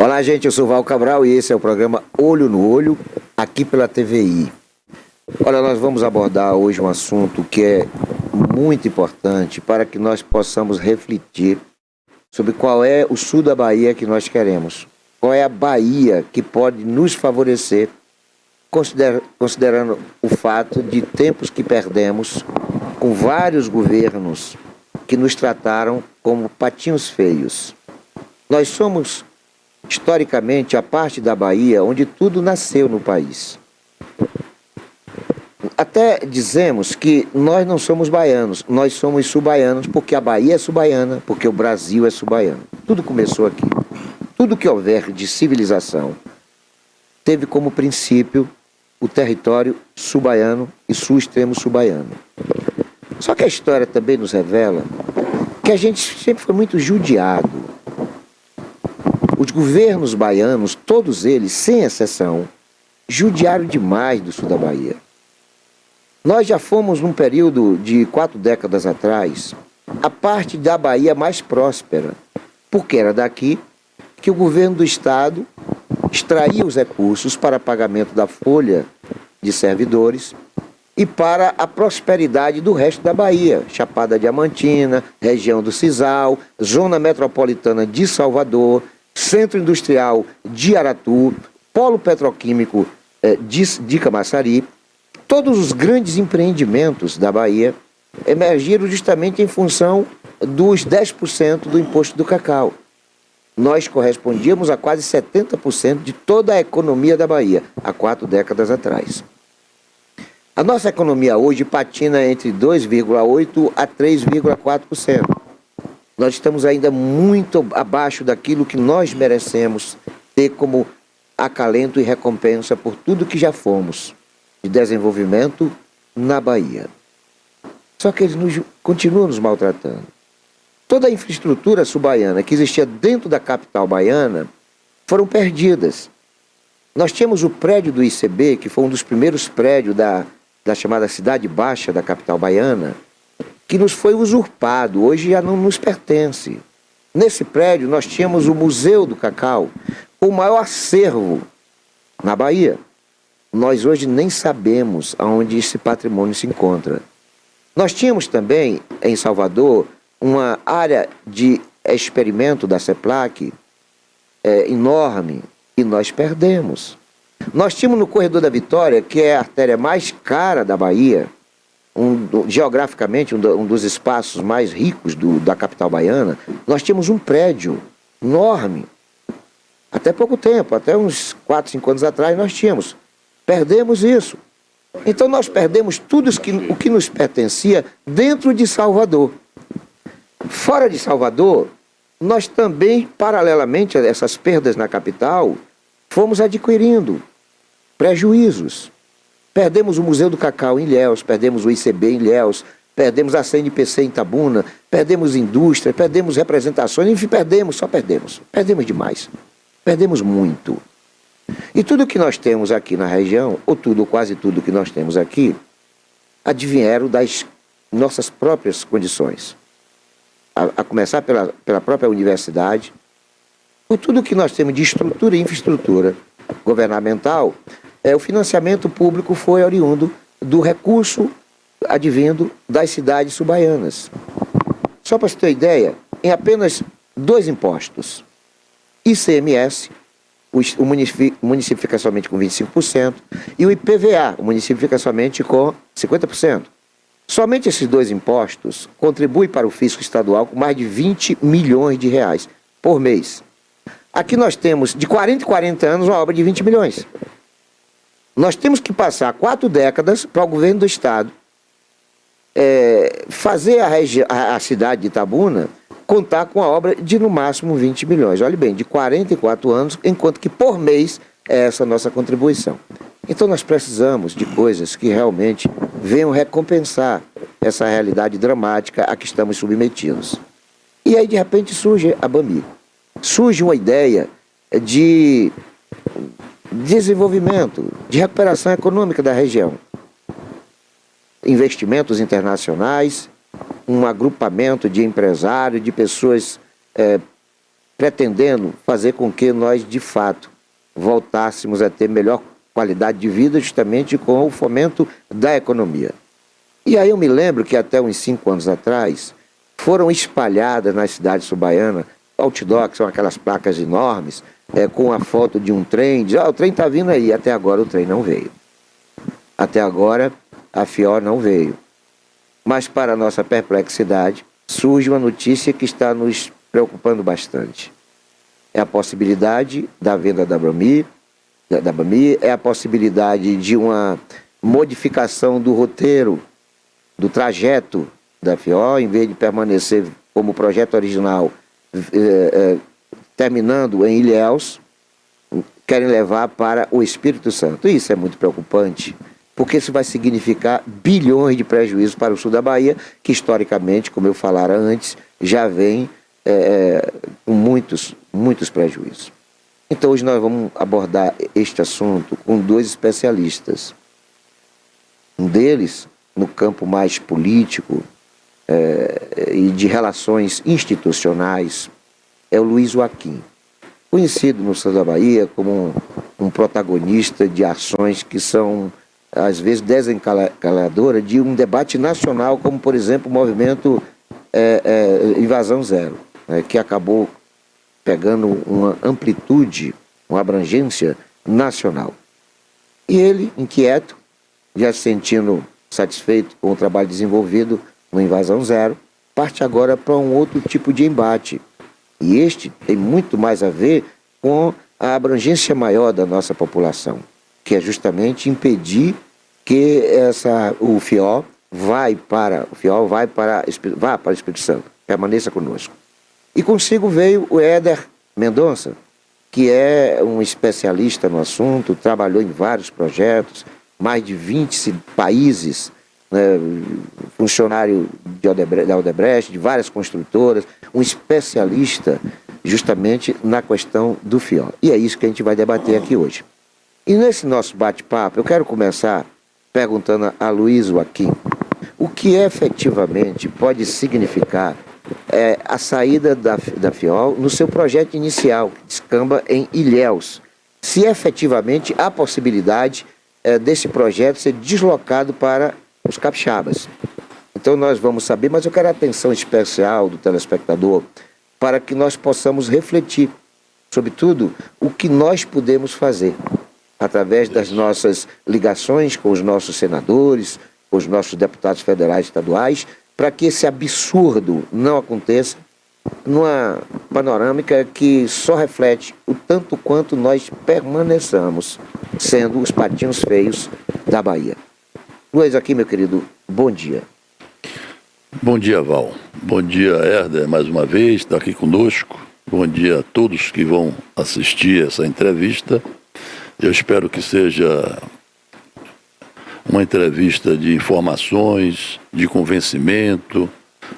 Olá, gente, eu sou Val Cabral e esse é o programa Olho no Olho, aqui pela TVI. Olha, nós vamos abordar hoje um assunto que é muito importante para que nós possamos refletir sobre qual é o sul da Bahia que nós queremos. Qual é a Bahia que pode nos favorecer, considerando o fato de tempos que perdemos com vários governos que nos trataram como patinhos feios. Nós somos, historicamente, a parte da Bahia onde tudo nasceu no país. Até dizemos que nós não somos baianos, nós somos subaianos, porque a Bahia é subaiana, porque o Brasil é subaiano. Tudo começou aqui. Tudo que houver de civilização teve como princípio o território subaiano e sul-extremo subaiano. Só que a história também nos revela que a gente sempre foi muito judiado. Os governos baianos, todos eles, sem exceção, judiaram demais do sul da Bahia. Nós já fomos, num período de 4 décadas atrás, a parte da Bahia mais próspera, porque era daqui que o governo do estado extraía os recursos para pagamento da folha de servidores e para a prosperidade do resto da Bahia, Chapada Diamantina, região do Sisal, zona metropolitana de Salvador, centro industrial de Aratu, polo petroquímico de Camaçari. Todos os grandes empreendimentos da Bahia emergiram justamente em função dos 10% do imposto do cacau. Nós correspondíamos a quase 70% de toda a economia da Bahia, há 4 décadas atrás. A nossa economia hoje patina entre 2,8% a 3,4%. Nós estamos ainda muito abaixo daquilo que nós merecemos ter como acalento e recompensa por tudo que já fomos de desenvolvimento na Bahia. Só que eles continuam nos maltratando. Toda a infraestrutura subaiana que existia dentro da capital baiana foram perdidas. Nós tínhamos o prédio do ICB, que foi um dos primeiros prédios da chamada Cidade Baixa da capital baiana, que nos foi usurpado, hoje já não nos pertence. Nesse prédio nós tínhamos o Museu do Cacau, o maior acervo na Bahia. Nós hoje nem sabemos aonde esse patrimônio se encontra. Nós tínhamos também, em Salvador, uma área de experimento da CEPLAC enorme, e nós perdemos. Nós tínhamos no Corredor da Vitória, que é a artéria mais cara da Bahia, geograficamente um dos espaços mais ricos da capital baiana, nós tínhamos um prédio enorme. Até pouco tempo, até uns 4, 5 anos atrás nós tínhamos. Perdemos isso. Então nós perdemos tudo o que nos pertencia dentro de Salvador. Fora de Salvador, nós também, paralelamente a essas perdas na capital, fomos adquirindo prejuízos. Perdemos o Museu do Cacau em Ilhéus, perdemos o ICB em Ilhéus, perdemos a CNPC em Itabuna, perdemos indústria, perdemos representações, enfim, só perdemos. Perdemos demais. Perdemos muito. E tudo que nós temos aqui na região, ou quase tudo que nós temos aqui, advieram das nossas próprias condições. A começar pela própria universidade, por tudo que nós temos de estrutura e infraestrutura governamental, o financiamento público foi oriundo do recurso advindo das cidades subaianas. Só para você ter ideia, em apenas 2 impostos, ICMS, o município fica somente com 25%, e o IPVA, o município fica somente com 50%. Somente esses 2 impostos contribuem para o fisco estadual com mais de 20 milhões de reais por mês. Aqui nós temos, de 40 em 40 anos, uma obra de 20 milhões. Nós temos que passar 4 décadas para o governo do estado fazer a cidade de Itabuna contar com a obra de, no máximo, 20 milhões. Olha bem, de 44 anos, enquanto que por mês é essa a nossa contribuição. Então nós precisamos de coisas que realmente venham recompensar essa realidade dramática a que estamos submetidos. E aí, de repente, surge a Bambi. Surge uma ideia de desenvolvimento, de recuperação econômica da região. Investimentos internacionais, um agrupamento de empresários, de pessoas pretendendo fazer com que nós, de fato, voltássemos a ter melhor qualidade de vida justamente com o fomento da economia. E aí eu me lembro que até uns 5 anos atrás foram espalhadas na cidade subaiana outdoor, que são aquelas placas enormes, com a foto de um trem, diz, o trem está vindo aí. Até agora o trem não veio. Até agora a FIOL não veio. Mas para a nossa perplexidade, surge uma notícia que está nos preocupando bastante. É a possibilidade da venda da Brami, é a possibilidade de uma modificação do roteiro, do trajeto da FIOL, em vez de permanecer como projeto original, terminando em Ilhéus, querem levar para o Espírito Santo. Isso é muito preocupante, porque isso vai significar bilhões de prejuízos para o sul da Bahia, que historicamente, como eu falara antes, já vem com muitos prejuízos. Então hoje nós vamos abordar este assunto com 2 especialistas. Um deles, no campo mais político e de relações institucionais, é o Luiz Joaquim, conhecido no sul da Bahia como um protagonista de ações que são, às vezes, desencaladoras de um debate nacional, como, por exemplo, o movimento Invasão Zero, que acabou pegando uma amplitude, uma abrangência nacional. E ele, inquieto, já se sentindo satisfeito com o trabalho desenvolvido no Invasão Zero, parte agora para um outro tipo de embate. E este tem muito mais a ver com a abrangência maior da nossa população, que é justamente impedir que o FIOL vá para o Espírito Santo, permaneça conosco. E consigo veio o Éder Mendonça, que é um especialista no assunto, trabalhou em vários projetos, mais de 20 países, funcionário da Odebrecht, de várias construtoras, um especialista justamente na questão do FIOL. E é isso que a gente vai debater aqui hoje. E nesse nosso bate-papo, eu quero começar perguntando a Luiz Joaquim o que efetivamente pode significar a saída da FIOL no seu projeto inicial, que descamba em Ilhéus. Se efetivamente há possibilidade desse projeto ser deslocado para os capixabas. Então nós vamos saber, mas eu quero a atenção especial do telespectador para que nós possamos refletir sobre tudo o que nós podemos fazer através das nossas ligações com os nossos senadores, com os nossos deputados federais e estaduais, para que esse absurdo não aconteça numa panorâmica que só reflete o tanto quanto nós permaneçamos sendo os patinhos feios da Bahia. Luiz aqui, meu querido, bom dia. Bom dia, Val. Bom dia, Herder, mais uma vez, está aqui conosco. Bom dia a todos que vão assistir essa entrevista. Eu espero que seja uma entrevista de informações, de convencimento,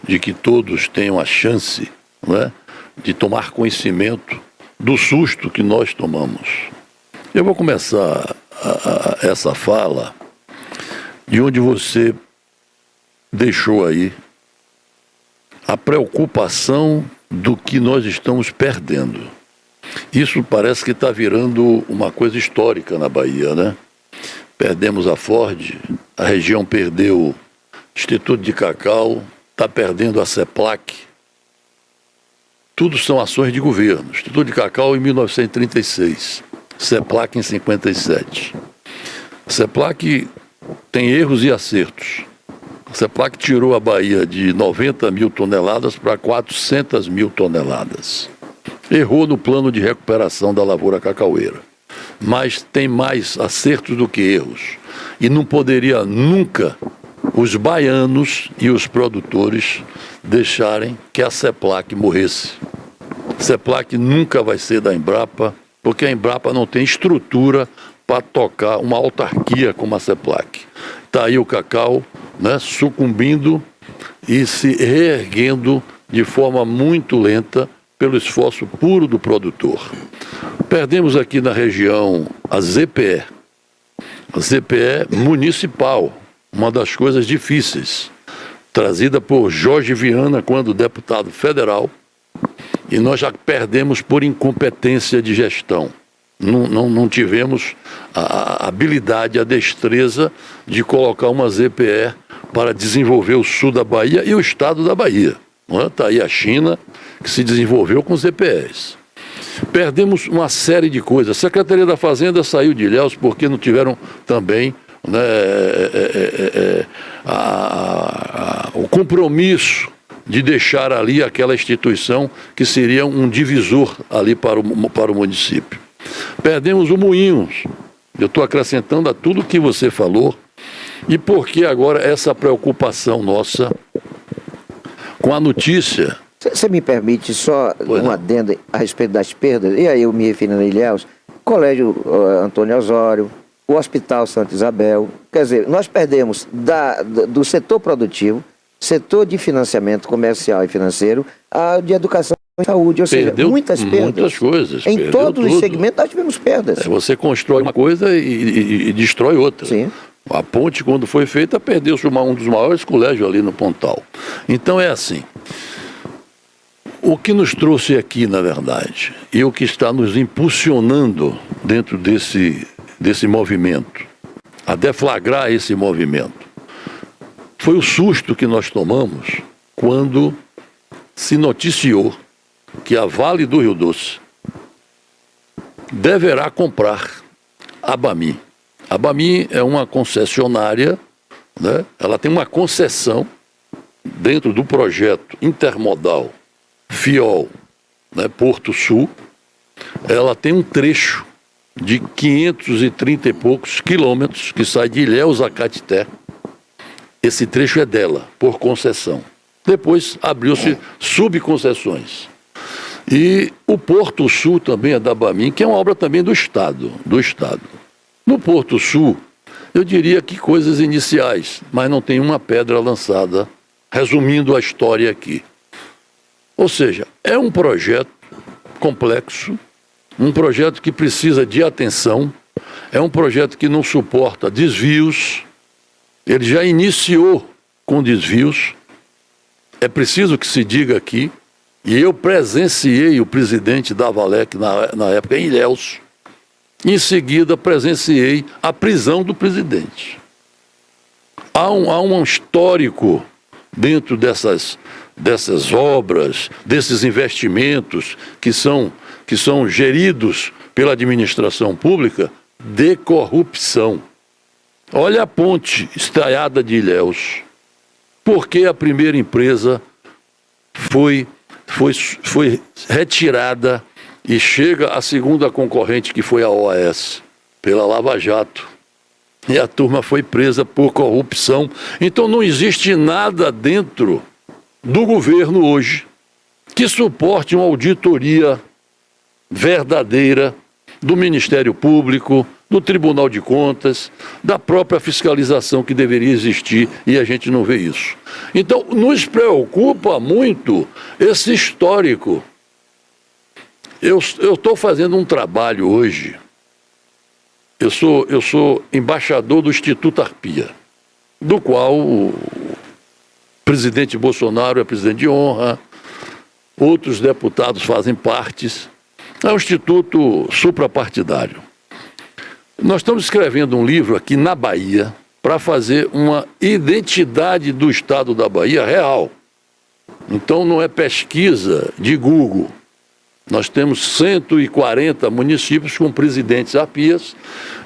de que todos tenham a chance, de tomar conhecimento do susto que nós tomamos. Eu vou começar essa fala de onde você deixou aí a preocupação do que nós estamos perdendo. Isso parece que está virando uma coisa histórica na Bahia, né? Perdemos a Ford, a região perdeu o Instituto de Cacau, está perdendo a CEPLAC. Tudo são ações de governo. Instituto de Cacau em 1936, CEPLAC em 57. CEPLAC tem erros e acertos. A CEPLAC tirou a Bahia de 90 mil toneladas para 400 mil toneladas. Errou no plano de recuperação da lavoura cacaueira. Mas tem mais acertos do que erros. E não poderia nunca os baianos e os produtores deixarem que a CEPLAC morresse. A CEPLAC nunca vai ser da Embrapa, porque a Embrapa não tem estrutura para tocar uma autarquia como a CEPLAC. Está aí o cacau, sucumbindo e se reerguendo de forma muito lenta pelo esforço puro do produtor. Perdemos aqui na região a ZPE municipal, uma das coisas difíceis, trazida por Jorge Viana quando deputado federal, E nós já perdemos por incompetência de gestão. Não tivemos a habilidade, a destreza de colocar uma ZPE para desenvolver o sul da Bahia e o estado da Bahia. Está aí a China, que se desenvolveu com ZPEs. Perdemos uma série de coisas. A Secretaria da Fazenda saiu de Ilhéus porque não tiveram também, né, o compromisso de deixar ali aquela instituição que seria um divisor ali para o município. Perdemos o Moinhos. Eu estou acrescentando a tudo que você falou. E por que agora essa preocupação nossa com a notícia? Você me permite só um adendo a respeito das perdas? E aí eu me referindo a Ilhéus, Colégio Antônio Osório, o Hospital Santa Isabel. Quer dizer, nós perdemos do setor produtivo, setor de financiamento comercial e financeiro, de educação e saúde, ou seja, muitas perdas. Muitas coisas. Em todos os segmentos nós tivemos perdas. Você constrói uma coisa e destrói outra. Sim. A ponte, quando foi feita, perdeu-se um dos maiores colégios ali no Pontal. Então é assim. O que nos trouxe aqui, na verdade, e o que está nos impulsionando dentro desse movimento, a deflagrar esse movimento, foi o susto que nós tomamos quando se noticiou que a Vale do Rio Doce deverá comprar a Bamin. A Bamin é uma concessionária, né? Ela tem uma concessão dentro do projeto intermodal Fiol, né, Porto Sul. Ela tem um trecho de 530 e poucos quilômetros que sai de Ilhéus a Caeté. Esse trecho é dela, por concessão. Depois abriu-se subconcessões. E o Porto Sul também é da Bamin, que é uma obra também do Estado. No Porto Sul, eu diria que coisas iniciais, mas não tem uma pedra lançada, resumindo a história aqui. Ou seja, é um projeto complexo, um projeto que precisa de atenção, é um projeto que não suporta desvios, ele já iniciou com desvios, é preciso que se diga aqui, e eu presenciei o presidente da Valec na época em Ilhéus. Em seguida, presenciei a prisão do presidente. Há um histórico dentro dessas obras, desses investimentos que são geridos pela administração pública, de corrupção. Olha a ponte estaiada de Ilhéus. Por que a primeira empresa foi retirada e chega a segunda concorrente, que foi a OAS, pela Lava Jato? E a turma foi presa por corrupção. Então não existe nada dentro do governo hoje que suporte uma auditoria verdadeira do Ministério Público, do Tribunal de Contas, da própria fiscalização que deveria existir, e a gente não vê isso. Então, nos preocupa muito esse histórico. Eu estou fazendo um trabalho hoje, eu sou embaixador do Instituto Arpia, do qual o presidente Bolsonaro é presidente de honra, outros deputados fazem parte. É um instituto suprapartidário. Nós estamos escrevendo um livro aqui na Bahia para fazer uma identidade do estado da Bahia real. Então não é pesquisa de Google. Nós temos 140 municípios com presidentes arpias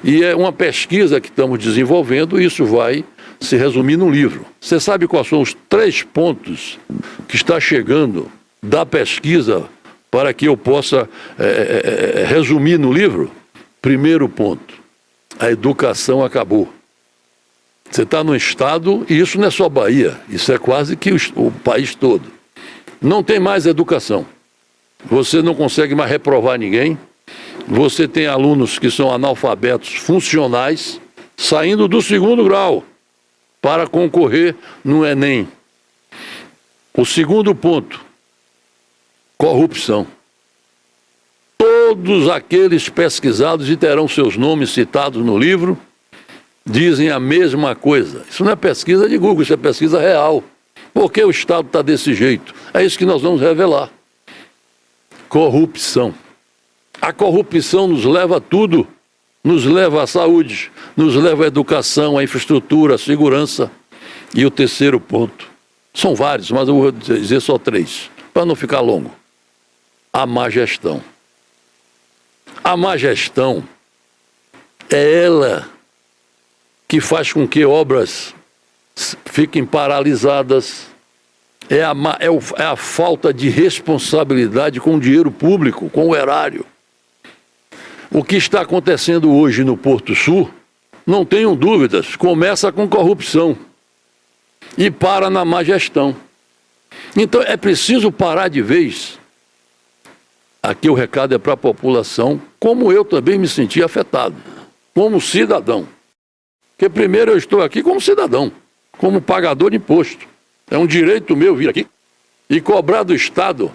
e é uma pesquisa que estamos desenvolvendo e isso vai se resumir num livro. Você sabe quais são os 3 pontos que está chegando da pesquisa para que eu possa resumir no livro? Primeiro ponto, a educação acabou. Você está no estado, e isso não é só Bahia, isso é quase que o país todo. Não tem mais educação. Você não consegue mais reprovar ninguém. Você tem alunos que são analfabetos funcionais, saindo do 2º grau para concorrer no Enem. O segundo ponto, corrupção. Todos aqueles pesquisados, e terão seus nomes citados no livro, dizem a mesma coisa. Isso não é pesquisa de Google, isso é pesquisa real. Por que o Estado está desse jeito? É isso que nós vamos revelar. corrupção. A corrupção nos leva a tudo. Nos leva à saúde, nos leva à educação, à infraestrutura, à segurança. E o terceiro ponto, são vários, mas eu vou dizer só 3, para não ficar longo. A má gestão. A má gestão é ela que faz com que obras fiquem paralisadas. É a falta de responsabilidade com o dinheiro público, com o erário. O que está acontecendo hoje no Porto Sul, não tenham dúvidas, começa com corrupção e para na má gestão. Então é preciso parar de vez. Aqui o recado é para a população, como eu também me senti afetado, como cidadão. Porque primeiro eu estou aqui como cidadão, como pagador de imposto. É um direito meu vir aqui e cobrar do Estado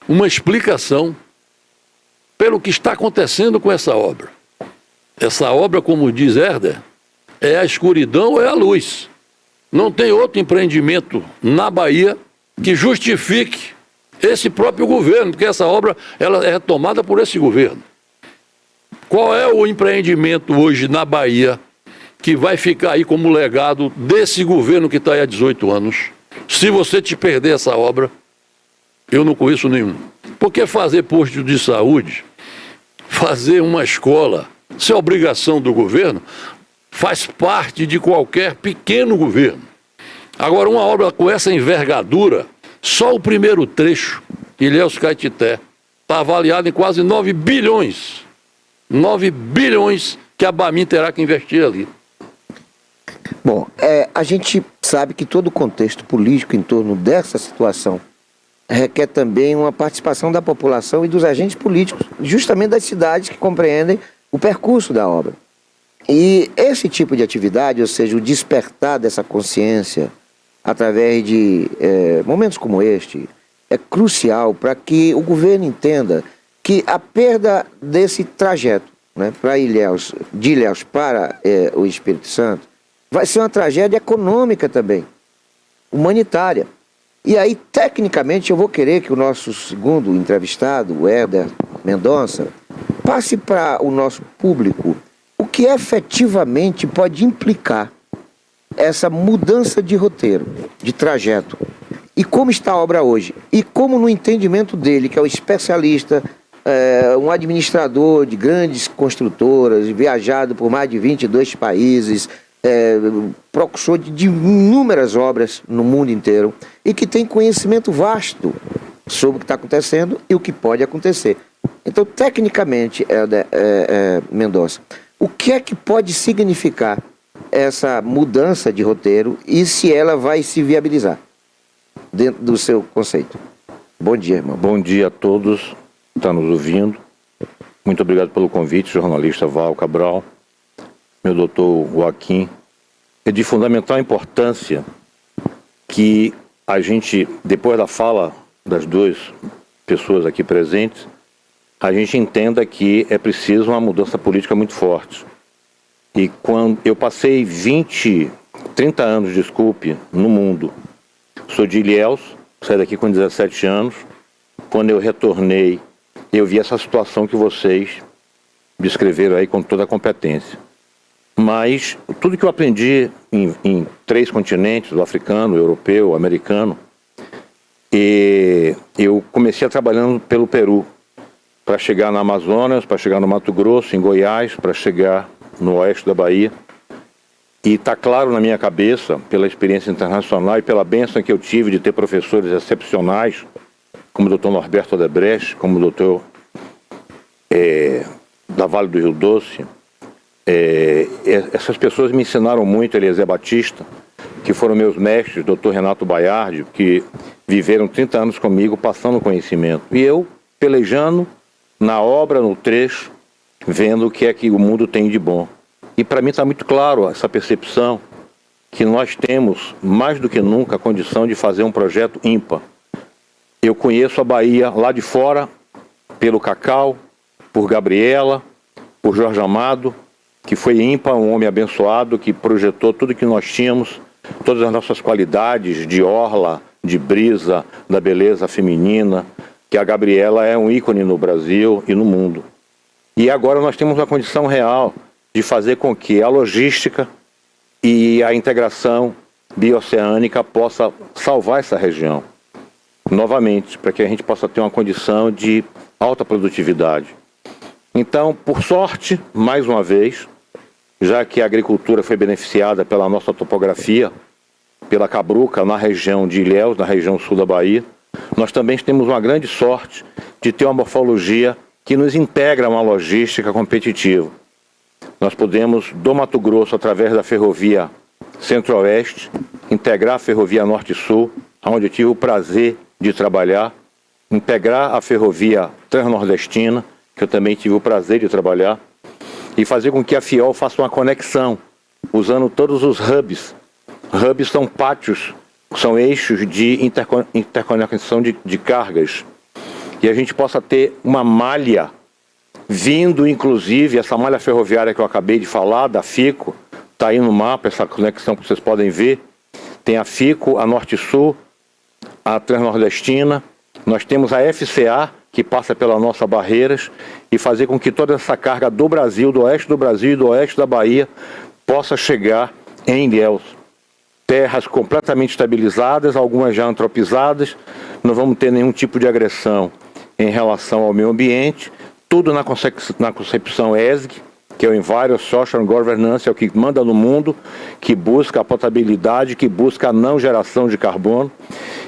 uma explicação pelo que está acontecendo com essa obra. Essa obra, como diz Herder, é a escuridão ou é a luz. Não tem outro empreendimento na Bahia que justifique esse próprio governo, porque essa obra ela é retomada por esse governo. Qual é o empreendimento hoje na Bahia que vai ficar aí como legado desse governo que está aí há 18 anos? Se você te perder essa obra, eu não conheço nenhum. Porque fazer posto de saúde, fazer uma escola, isso é obrigação do governo, faz parte de qualquer pequeno governo. Agora, uma obra com essa envergadura, só o primeiro trecho, Ilhéus Caetité, está avaliado em quase 9 bilhões. 9 bilhões que a Bamin terá que investir ali. Bom, a gente sabe que todo o contexto político em torno dessa situação requer também uma participação da população e dos agentes políticos, justamente das cidades que compreendem o percurso da obra. E esse tipo de atividade, ou seja, o despertar dessa consciência através de momentos como este, é crucial para que o governo entenda que a perda desse trajeto, né, de Ilhéus para o Espírito Santo, vai ser uma tragédia econômica também, humanitária. E aí, tecnicamente, eu vou querer que o nosso segundo entrevistado, o Herder Mendonça, passe para o nosso público o que efetivamente pode implicar essa mudança de roteiro, de trajeto, e como está a obra hoje, e como no entendimento dele, que é o especialista, um administrador de grandes construtoras, viajado por mais de 22 países, precursor de inúmeras obras no mundo inteiro e que tem conhecimento vasto sobre o que está acontecendo e o que pode acontecer. Então, tecnicamente, Mendonça, o que é que pode significar essa mudança de roteiro e se ela vai se viabilizar dentro do seu conceito? Bom dia, irmão. Bom dia a todos que estão nos ouvindo. Muito obrigado pelo convite, jornalista Val Cabral, meu doutor Joaquim. É de fundamental importância que a gente, depois da fala das duas pessoas aqui presentes, a gente entenda que é preciso uma mudança política muito forte. E quando eu passei 30 anos, desculpe, no mundo, sou de Ilhéus, saí daqui com 17 anos, quando eu retornei, eu vi essa situação que vocês descreveram aí com toda a competência. Mas tudo que eu aprendi em 3 continentes, o africano, o europeu, o americano, e eu comecei trabalhando pelo Peru, para chegar no Amazonas, para chegar no Mato Grosso, em Goiás, para chegar no oeste da Bahia. E está claro na minha cabeça, pela experiência internacional e pela bênção que eu tive de ter professores excepcionais, como o Dr. Norberto Odebrecht, como o Dr. da Vale do Rio Doce. Essas pessoas me ensinaram muito, Eliezer Batista, que foram meus mestres, Dr. Renato Baiardi, que viveram 30 anos comigo, passando conhecimento. E eu, pelejando na obra, no trecho, vendo o que é que o mundo tem de bom. E para mim está muito claro essa percepção que nós temos, mais do que nunca, a condição de fazer um projeto ímpar. Eu conheço a Bahia lá de fora, pelo Cacau, por Gabriela, por Jorge Amado, que foi ímpar, um homem abençoado, que projetou tudo que nós tínhamos, todas as nossas qualidades de orla, de brisa, da beleza feminina, que a Gabriela é um ícone no Brasil e no mundo. E agora nós temos uma condição real de fazer com que a logística e a integração bioceânica possa salvar essa região, novamente, para que a gente possa ter uma condição de alta produtividade. Então, por sorte, mais uma vez, já que a agricultura foi beneficiada pela nossa topografia, pela Cabruca, na região de Ilhéus, na região sul da Bahia, nós também temos uma grande sorte de ter uma morfologia que nos integra a uma logística competitiva. Nós podemos, do Mato Grosso, através da ferrovia Centro-Oeste, integrar a ferrovia Norte-Sul, onde eu tive o prazer de trabalhar, integrar a ferrovia Transnordestina, que eu também tive o prazer de trabalhar, e fazer com que a FIOL faça uma conexão, usando todos os hubs. Hubs são pátios, são eixos de interconexão de cargas. E a gente possa ter uma malha, vindo inclusive, essa malha ferroviária que eu acabei de falar, da FICO, está aí no mapa, essa conexão que vocês podem ver. Tem a FICO, a Norte-Sul, a Transnordestina. Nós temos a FCA, que passa pelas nossas barreiras, e fazer com que toda essa carga do Brasil, do oeste do Brasil e do oeste da Bahia, possa chegar em Ilhéus. Terras completamente estabilizadas, algumas já antropizadas, não vamos ter nenhum tipo de agressão em relação ao meio ambiente, tudo na concepção ESG, que é o Environmental, Social and Governance, é o que manda no mundo, que busca a potabilidade, que busca a não geração de carbono,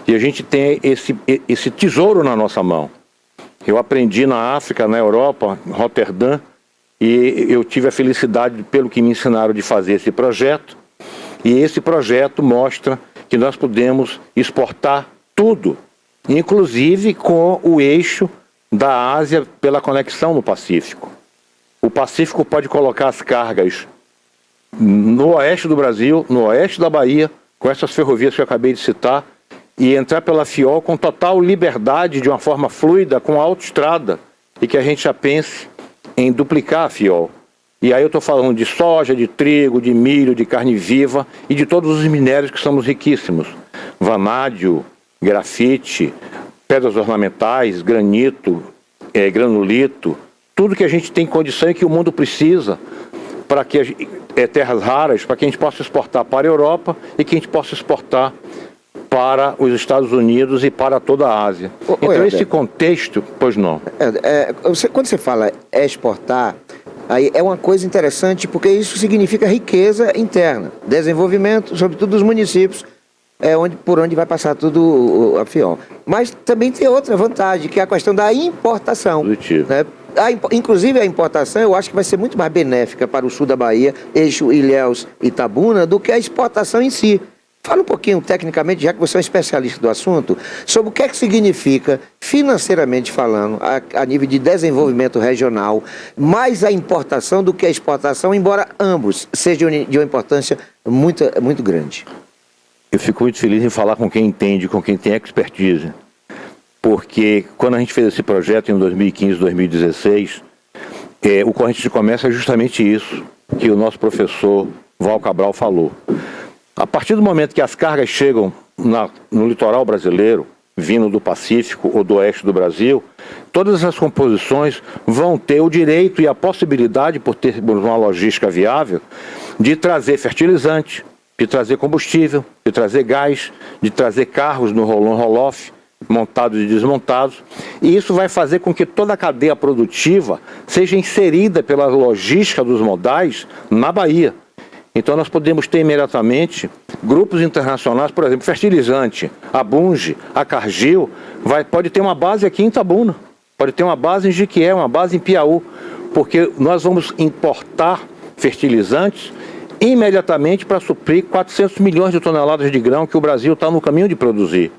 e a gente tem esse tesouro na nossa mão. Eu aprendi na África, na Europa, em Roterdã, e eu tive a felicidade, pelo que me ensinaram, de fazer esse projeto. E esse projeto mostra que nós podemos exportar tudo, inclusive com o eixo da Ásia pela conexão no Pacífico. O Pacífico pode colocar as cargas no oeste do Brasil, no oeste da Bahia, com essas ferrovias que eu acabei de citar, e entrar pela FIOL com total liberdade, de uma forma fluida, com autoestrada, e que a gente já pense em duplicar a FIOL. E aí eu estou falando de soja, de trigo, de milho, de carne viva e de todos os minérios que somos riquíssimos. Vanádio, grafite, pedras ornamentais, granito, granulito, tudo que a gente tem condição e que o mundo precisa para que terras raras, para que a gente possa exportar para a Europa e que a gente possa exportar para os Estados Unidos e para toda a Ásia. Então esse contexto, pois não. Quando você fala exportar, aí é uma coisa interessante, porque isso significa riqueza interna, desenvolvimento, sobretudo dos municípios, por onde vai passar tudo a FIOL. Mas também tem outra vantagem, que é a questão da importação. Né? Inclusive a importação eu acho que vai ser muito mais benéfica para o sul da Bahia, eixo Ilhéus-Itabuna, do que a exportação em si. Fala um pouquinho, tecnicamente, já que você é um especialista do assunto, sobre o que é que significa, financeiramente falando, a nível de desenvolvimento regional, mais a importação do que a exportação, embora ambos sejam de uma importância muito grande. Eu fico muito feliz em falar com quem entende, com quem tem expertise, porque quando a gente fez esse projeto em 2015, 2016, o Corrente de Comércio é justamente isso que o nosso professor Val Cabral falou. A partir do momento que as cargas chegam no litoral brasileiro, vindo do Pacífico ou do oeste do Brasil, todas essas composições vão ter o direito e a possibilidade, por ter uma logística viável, de trazer fertilizante, de trazer combustível, de trazer gás, de trazer carros no roll-on-roll-off, montados e desmontados. E isso vai fazer com que toda a cadeia produtiva seja inserida pela logística dos modais na Bahia. Então nós podemos ter imediatamente grupos internacionais, por exemplo, fertilizante, a Bunge, a Cargill, pode ter uma base aqui em Itabuna, pode ter uma base em Jiquié, uma base em Piauí, porque nós vamos importar fertilizantes imediatamente para suprir 400 milhões de toneladas de grão que o Brasil está no caminho de produzir.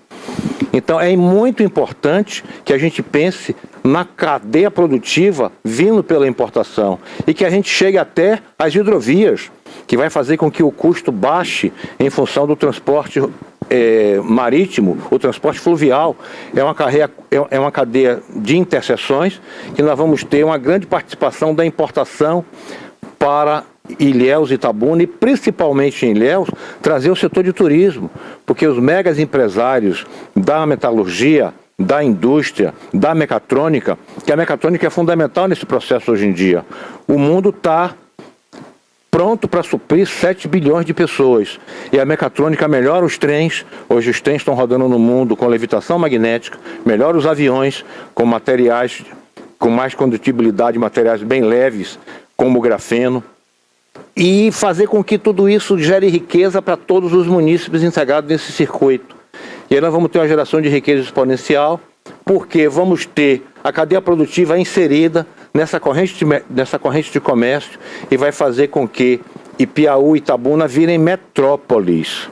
Então é muito importante que a gente pense na cadeia produtiva vindo pela importação e que a gente chegue até as hidrovias, que vai fazer com que o custo baixe em função do transporte marítimo, o transporte fluvial. É uma cadeia de interseções que nós vamos ter uma grande participação da importação para Ilhéus e Itabuna, e principalmente em Ilhéus, trazer o setor de turismo, porque os megas empresários da metalurgia, da indústria, da mecatrônica, que a mecatrônica é fundamental nesse processo hoje em dia. O mundo está pronto para suprir 7 bilhões de pessoas. E a mecatrônica melhora os trens. Hoje os trens estão rodando no mundo com levitação magnética, melhora os aviões com materiais com mais condutibilidade, materiais bem leves, como o grafeno. E fazer com que tudo isso gere riqueza para todos os munícipes integrados nesse circuito. E aí nós vamos ter uma geração de riqueza exponencial, porque vamos ter a cadeia produtiva inserida nessa corrente de comércio e vai fazer com que Ipiaú e Itabuna virem metrópoles.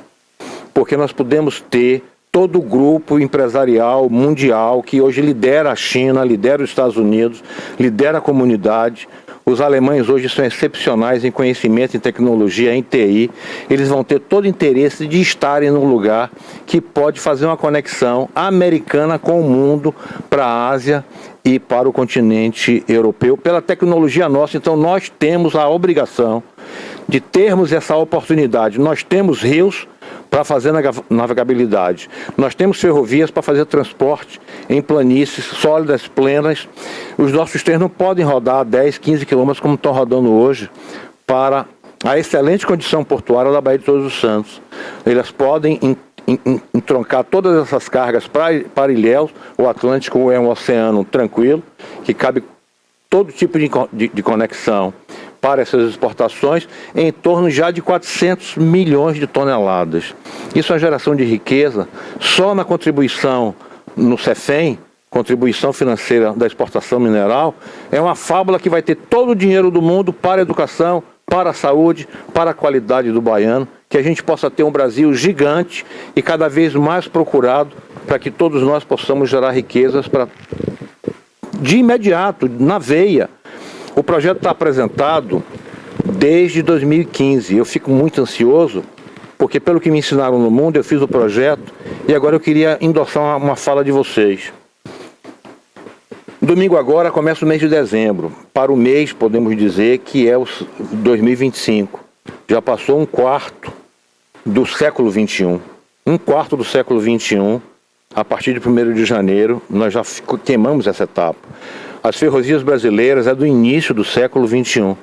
Porque nós podemos ter todo o grupo empresarial mundial que hoje lidera a China, lidera os Estados Unidos, lidera a comunidade. Os alemães hoje são excepcionais em conhecimento, em tecnologia, em TI. Eles vão ter todo o interesse de estarem num lugar que pode fazer uma conexão americana com o mundo, para a Ásia e para o continente europeu, pela tecnologia nossa. Então nós temos a obrigação de termos essa oportunidade. Nós temos rios para fazer navegabilidade. Nós temos ferrovias para fazer transporte em planícies sólidas, plenas. Os nossos trens não podem rodar 10, 15 quilômetros como estão rodando hoje para a excelente condição portuária da Baía de Todos os Santos. Elas podem entroncar todas essas cargas para Ilhéus. O Atlântico é um oceano tranquilo, que cabe todo tipo de conexão para essas exportações, em torno já de 400 milhões de toneladas. Isso é uma geração de riqueza. Só na contribuição no CEFEM, contribuição financeira da exportação mineral, é uma fábula que vai ter todo o dinheiro do mundo para a educação, para a saúde, para a qualidade do baiano, que a gente possa ter um Brasil gigante e cada vez mais procurado, para que todos nós possamos gerar riquezas de imediato, na veia. O projeto está apresentado desde 2015. Eu fico muito ansioso, porque pelo que me ensinaram no mundo, eu fiz o projeto e agora eu queria endossar uma fala de vocês. Domingo agora começa o mês de dezembro. Para o mês, podemos dizer que é o 2025. Já passou um quarto do século XXI. Um quarto do século XXI. A partir de 1º de janeiro, nós já queimamos essa etapa. As ferrovias brasileiras é do início do século XXI.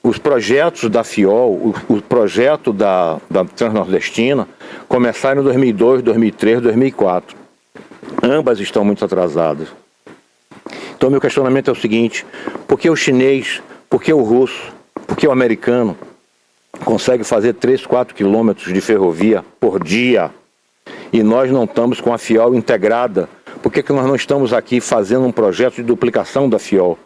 Os projetos da FIOL, o projeto da Transnordestina, começaram em 2002, 2003, 2004. Ambas estão muito atrasadas. Então, meu questionamento é o seguinte: por que o chinês, por que o russo, por que o americano consegue fazer 3, 4 quilômetros de ferrovia por dia e nós não estamos com a FIOL integrada? Por que nós não estamos aqui fazendo um projeto de duplicação da FIOL?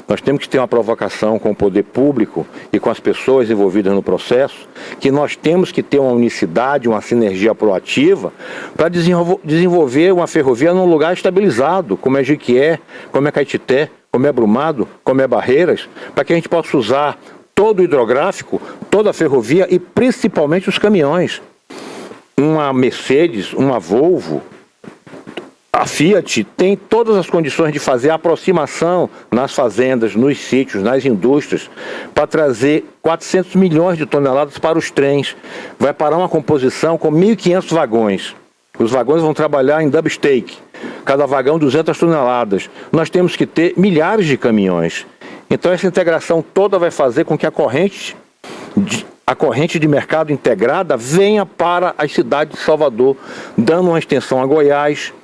Nós temos que ter uma provocação com o poder público e com as pessoas envolvidas no processo, que nós temos que ter uma unicidade, uma sinergia proativa para desenvolver uma ferrovia num lugar estabilizado, como é Jequié, como é Caetité, como é Brumado, como é Barreiras, para que a gente possa usar todo o hidrográfico, toda a ferrovia e principalmente os caminhões. Uma Mercedes, uma Volvo, a Fiat tem todas as condições de fazer a aproximação nas fazendas, nos sítios, nas indústrias, para trazer 400 milhões de toneladas para os trens. Vai parar uma composição com 1.500 vagões. Os vagões vão trabalhar em double stake, cada vagão 200 toneladas. Nós temos que ter milhares de caminhões. Então essa integração toda vai fazer com que a corrente de mercado integrada venha para as cidades de Salvador, dando uma extensão a Goiás,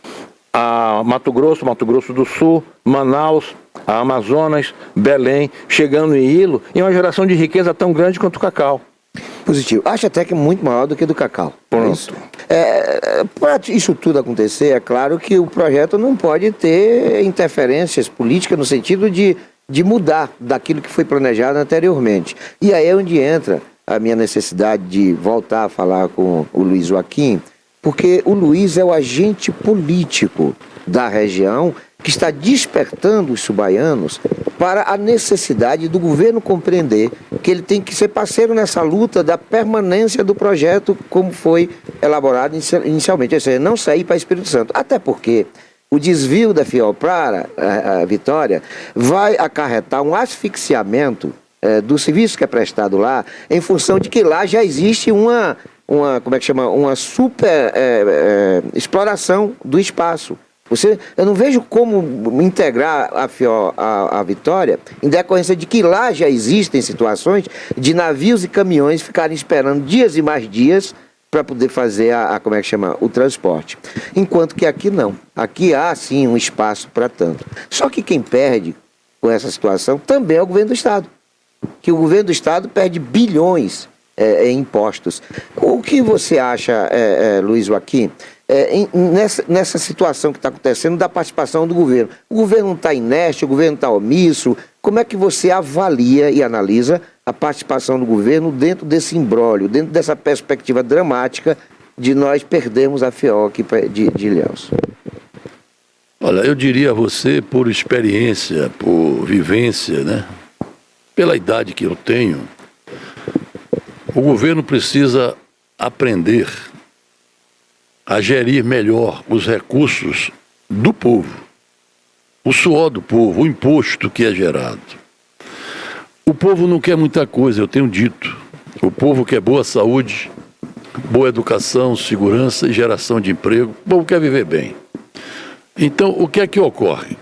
a Mato Grosso do Sul, Manaus, a Amazonas, Belém, chegando em Ilo, e uma geração de riqueza tão grande quanto o cacau. Positivo. Acho até que muito maior do que do cacau. Pronto. Para isso tudo acontecer, é claro que o projeto não pode ter interferências políticas no sentido de mudar daquilo que foi planejado anteriormente. E aí é onde entra a minha necessidade de voltar a falar com o Luiz Joaquim, porque o Luiz é o agente político da região que está despertando os subaianos para a necessidade do governo compreender que ele tem que ser parceiro nessa luta da permanência do projeto como foi elaborado inicialmente, ou seja, não sair para Espírito Santo. Até porque o desvio da FIOL para a Vitória vai acarretar um asfixiamento do serviço que é prestado lá, em função de que lá já existe uma super exploração do espaço. Eu não vejo como integrar a FIOL à Vitória, em decorrência de que lá já existem situações de navios e caminhões ficarem esperando dias e mais dias para poder fazer como é que chama, o transporte. Enquanto que aqui não. Aqui há, sim, um espaço para tanto. Só que quem perde com essa situação também é o governo do Estado. Que o governo do Estado perde bilhões em impostos. O que você acha, Luiz Joaquim, nessa situação que está acontecendo da participação do governo? O governo não está inerte, o governo está omisso. Como é que você avalia e analisa a participação do governo dentro desse imbróglio, dentro dessa perspectiva dramática de nós perdermos a FIOL aqui de Ilhéus? Olha, eu diria a você, por experiência, por vivência, né? Pela idade que eu tenho, o governo precisa aprender a gerir melhor os recursos do povo, o suor do povo, o imposto que é gerado. O povo não quer muita coisa, eu tenho dito. O povo quer boa saúde, boa educação, segurança e geração de emprego. O povo quer viver bem. Então, o que é que ocorre?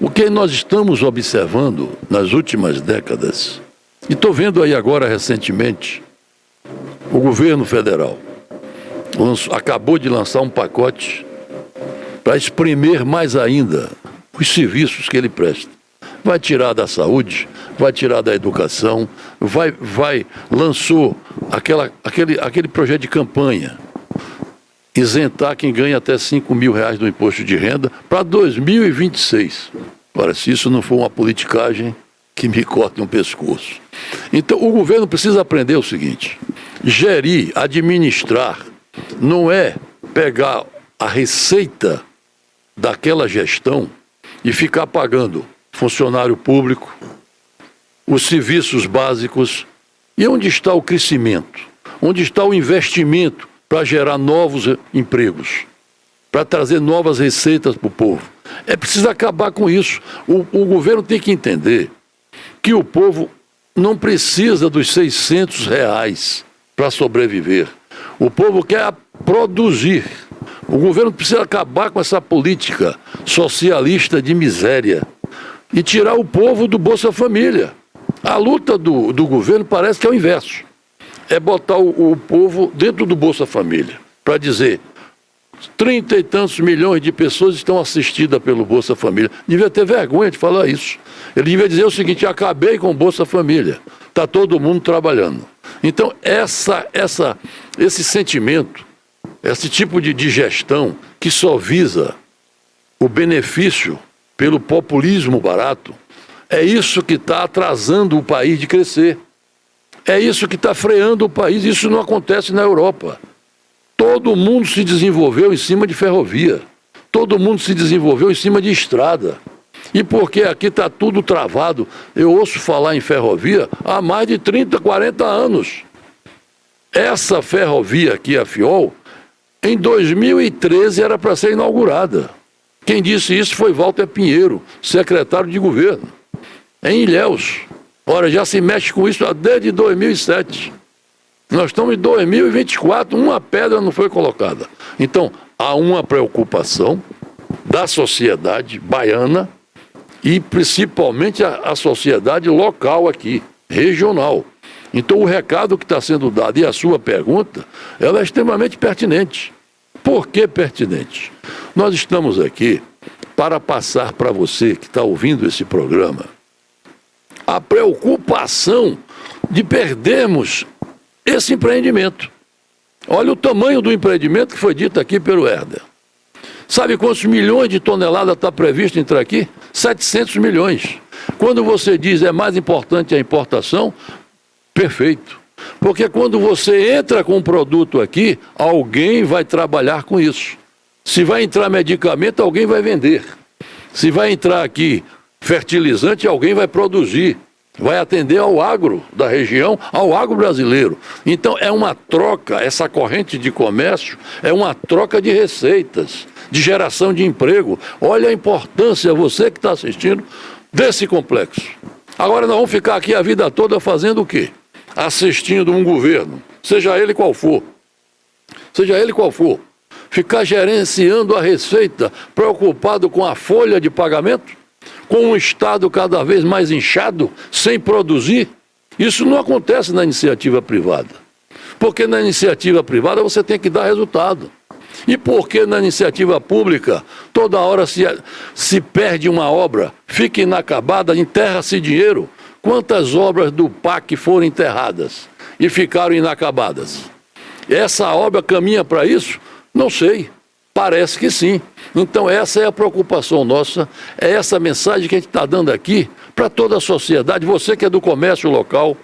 O que nós estamos observando nas últimas décadas, e estou vendo aí agora recentemente, o governo federal acabou de lançar um pacote para espremer mais ainda os serviços que ele presta. Vai tirar da saúde, vai tirar da educação, lançou aquele projeto de campanha, isentar quem ganha até R$5 mil do imposto de renda para 2026. Ora, se isso não for uma politicagem, que me corte um pescoço. Então, o governo precisa aprender o seguinte: gerir, administrar, não é pegar a receita daquela gestão e ficar pagando funcionário público, os serviços básicos. E onde está o crescimento? Onde está o investimento para gerar novos empregos, para trazer novas receitas para o povo? É preciso acabar com isso. O governo tem que entender que o povo não precisa dos R$600 para sobreviver. O povo quer produzir. O governo precisa acabar com essa política socialista de miséria e tirar o povo do Bolsa Família. A luta do governo parece que é o inverso. É botar o povo dentro do Bolsa Família, para dizer 30 e tantos milhões de pessoas estão assistidas pelo Bolsa Família. Devia ter vergonha de falar isso. Ele devia dizer o seguinte: acabei com o Bolsa Família, está todo mundo trabalhando. Então, esse sentimento, esse tipo de gestão que só visa o benefício pelo populismo barato, é isso que está atrasando o país de crescer. É isso que está freando o país. Isso não acontece na Europa. Todo mundo se desenvolveu em cima de ferrovia. Todo mundo se desenvolveu em cima de estrada. E porque aqui está tudo travado, eu ouço falar em ferrovia há mais de 30, 40 anos. Essa ferrovia aqui, a FIOL, em 2013 era para ser inaugurada. Quem disse isso foi Walter Pinheiro, secretário de governo, em Ilhéus. Ora, já se mexe com isso desde 2007. Nós estamos em 2024, uma pedra não foi colocada. Então, há uma preocupação da sociedade baiana e principalmente a sociedade local aqui, regional. Então, o recado que está sendo dado e a sua pergunta, ela é extremamente pertinente. Por que pertinente? Nós estamos aqui para passar para você que está ouvindo esse programa a preocupação de perdermos esse empreendimento. Olha o tamanho do empreendimento que foi dito aqui pelo Herder. Sabe quantos milhões de toneladas está previsto entrar aqui? 700 milhões. Quando você diz é mais importante a importação, perfeito. Porque quando você entra com um produto aqui, alguém vai trabalhar com isso. Se vai entrar medicamento, alguém vai vender. Se vai entrar aqui fertilizante, alguém vai produzir. Vai atender ao agro da região, ao agro brasileiro. Então é uma troca, essa corrente de comércio é uma troca de receitas, de geração de emprego. Olha a importância, você que está assistindo, desse complexo. Agora nós vamos ficar aqui a vida toda fazendo o quê? Assistindo um governo, seja ele qual for. ficar gerenciando a receita, preocupado com a folha de pagamento, com um Estado cada vez mais inchado, sem produzir. Isso não acontece na iniciativa privada. Porque na iniciativa privada você tem que dar resultado. E porque na iniciativa pública, toda hora se perde uma obra, fica inacabada, enterra-se dinheiro. Quantas obras do PAC foram enterradas e ficaram inacabadas? Essa obra caminha para isso? Não sei. Parece que sim. Então essa é a preocupação nossa, é essa mensagem que a gente está dando aqui para toda a sociedade. Você que é do comércio local,